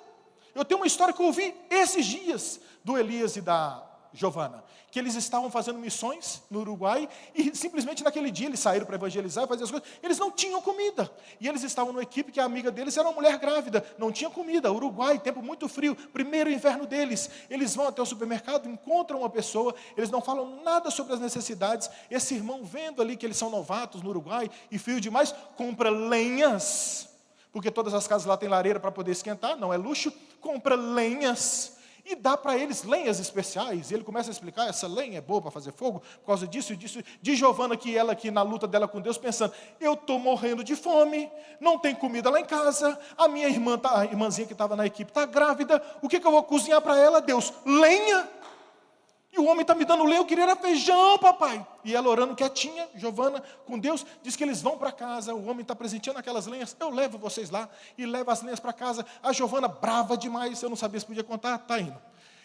Eu tenho uma história que eu ouvi esses dias, do Elias e da Giovana, que eles estavam fazendo missões no Uruguai e simplesmente naquele dia eles saíram para evangelizar e fazer as coisas. Eles não tinham comida. E eles estavam numa equipe que a amiga deles era uma mulher grávida, não tinha comida. Uruguai, tempo muito frio, primeiro inverno deles. Eles vão até o supermercado, encontram uma pessoa, eles não falam nada sobre as necessidades. Esse irmão, vendo ali que eles são novatos no Uruguai e frio demais, compra lenhas, porque todas as casas lá têm lareira para poder esquentar, não é luxo, compra lenhas. E dá para eles lenhas especiais. E ele começa a explicar, essa lenha é boa para fazer fogo, por causa disso e disso. De Giovana, que ela aqui na luta dela com Deus, pensando, eu estou morrendo de fome, não tem comida lá em casa, a minha irmã, a irmãzinha que estava na equipe está grávida, o que eu vou cozinhar para ela? Deus, lenha. E o homem está me dando lenha, eu queria era feijão, papai. E ela orando quietinha, Giovana, com Deus, diz que eles vão para casa, o homem está presenteando aquelas lenhas, eu levo vocês lá, e levo as lenhas para casa. A Giovana, brava demais, eu não sabia se podia contar, está indo.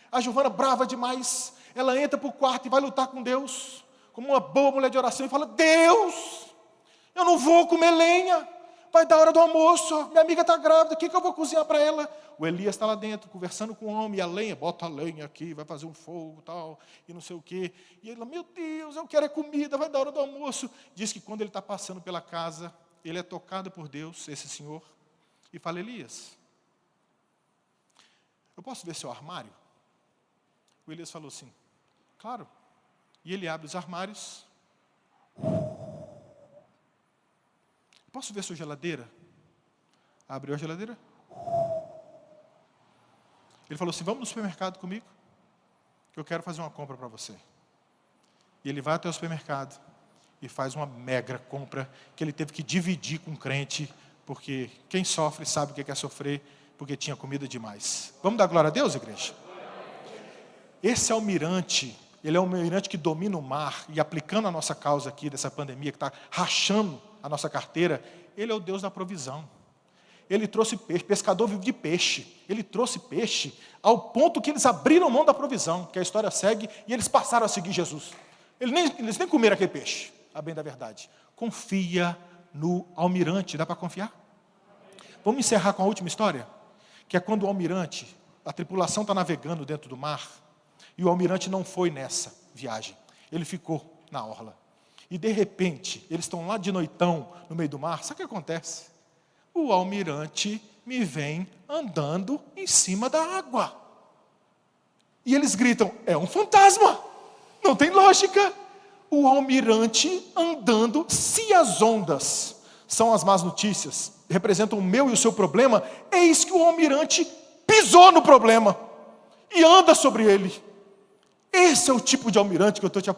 A Giovana, brava demais, ela entra para o quarto e vai lutar com Deus, como uma boa mulher de oração, e fala, Deus, eu não vou comer lenha, vai dar hora do almoço, minha amiga está grávida, o que eu vou cozinhar para ela? O Elias está lá dentro, conversando com o homem, e a lenha, bota a lenha aqui, vai fazer um fogo, tal, e não sei o quê. E ele, meu Deus, eu quero é comida, vai dar hora do almoço. Diz que quando ele está passando pela casa, ele é tocado por Deus, esse senhor, e fala, Elias, eu posso ver seu armário? O Elias falou assim, claro. E ele abre os armários. Posso ver sua geladeira? Abriu a geladeira. Ele falou assim, vamos no supermercado comigo, que eu quero fazer uma compra para você. E ele vai até o supermercado e faz uma mega compra, que ele teve que dividir com o crente, porque quem sofre sabe o que é sofrer, porque tinha comida demais. Vamos dar glória a Deus, igreja? Esse almirante, ele é um almirante que domina o mar, e aplicando a nossa causa aqui, dessa pandemia, que está rachando a nossa carteira, ele é o Deus da provisão. Ele trouxe peixe, pescador vive de peixe. Ele trouxe peixe ao ponto que eles abriram mão da provisão, que a história segue, e eles passaram a seguir Jesus. Eles nem comeram aquele peixe, a bem da verdade. Confia no almirante, dá para confiar? Vamos encerrar com a última história, que é quando o almirante, a tripulação está navegando dentro do mar, e o almirante não foi nessa viagem, ele ficou na orla. E de repente, eles estão lá de noitão, no meio do mar, sabe o que acontece? O almirante me vem andando em cima da água. E eles gritam, é um fantasma, não tem lógica. O almirante andando, se as ondas são as más notícias, representam o meu e o seu problema, eis que o almirante pisou no problema e anda sobre ele. Esse é o tipo de almirante que eu estou te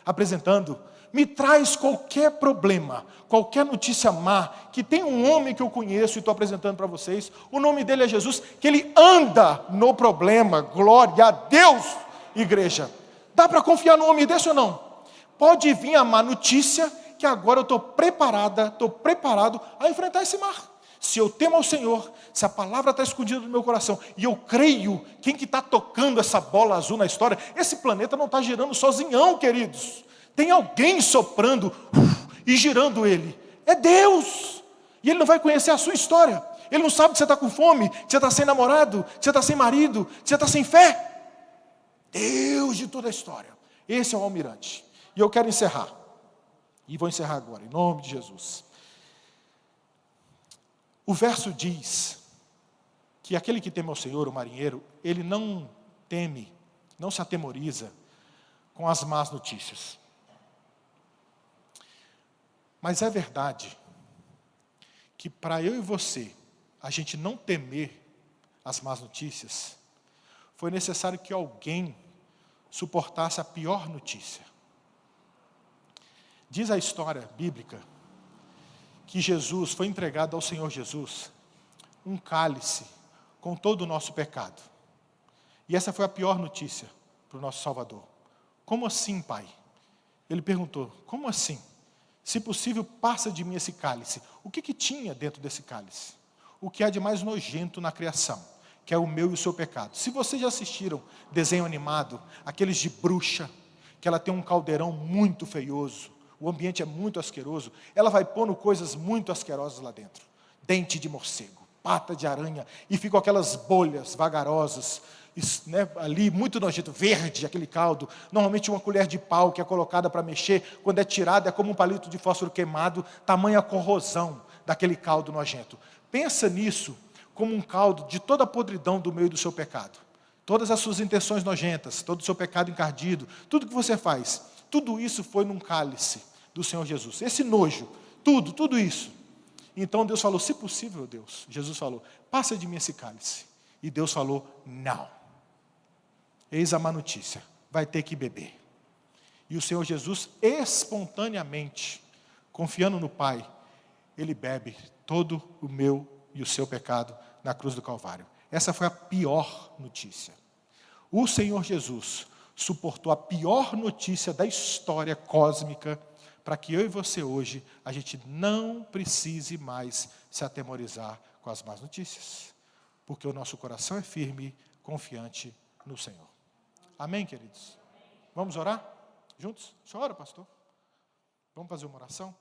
apresentando. Me traz qualquer problema, qualquer notícia má, que tem um homem que eu conheço e estou apresentando para vocês, o nome dele é Jesus, que ele anda no problema, glória a Deus, igreja. Dá para confiar no homem desse ou não? Pode vir a má notícia, que agora eu estou preparado a enfrentar esse mar. Se eu temo ao Senhor, se a palavra está escondida no meu coração, e eu creio, quem que está tocando essa bola azul na história, esse planeta não está girando sozinhão, queridos. Tem alguém soprando e girando ele. É Deus. E ele não vai conhecer a sua história. Ele não sabe que você está com fome, que você está sem namorado, que você está sem marido, que você está sem fé. Deus de toda a história. Esse é o almirante. E eu quero encerrar. E vou encerrar agora, em nome de Jesus. O verso diz que aquele que teme ao Senhor, o marinheiro, ele não teme, não se atemoriza com as más notícias. Mas é verdade que para eu e você, a gente não temer as más notícias, foi necessário que alguém suportasse a pior notícia. Diz a história bíblica que Jesus foi entregado ao Senhor Jesus um cálice com todo o nosso pecado. E essa foi a pior notícia para o nosso Salvador. Como assim, Pai? Ele perguntou, como assim? Se possível, passa de mim esse cálice. O que tinha dentro desse cálice? O que há de mais nojento na criação, que é o meu e o seu pecado. Se vocês já assistiram desenho animado, aqueles de bruxa, que ela tem um caldeirão muito feioso, o ambiente é muito asqueroso, ela vai pondo coisas muito asquerosas lá dentro. Dente de morcego, pata de aranha, e ficam aquelas bolhas vagarosas, né, ali muito nojento, verde aquele caldo. Normalmente uma colher de pau que é colocada para mexer, quando é tirada é como um palito de fósforo queimado, tamanha corrosão daquele caldo nojento. Pensa nisso como um caldo de toda a podridão do meio do seu pecado. Todas as suas intenções nojentas, todo o seu pecado encardido, tudo que você faz, tudo isso foi num cálice do Senhor Jesus. Esse nojo, tudo isso. Então Deus falou, se possível, Deus, Jesus falou, passa de mim esse cálice. E Deus falou, não. Eis a má notícia, vai ter que beber. E o Senhor Jesus, espontaneamente, confiando no Pai, Ele bebe todo o meu e o seu pecado na cruz do Calvário. Essa foi a pior notícia. O Senhor Jesus suportou a pior notícia da história cósmica para que eu e você hoje, a gente não precise mais se atemorizar com as más notícias. Porque o nosso coração é firme, confiante no Senhor. Amém, queridos? Vamos orar juntos? O senhor ora, pastor? Vamos fazer uma oração?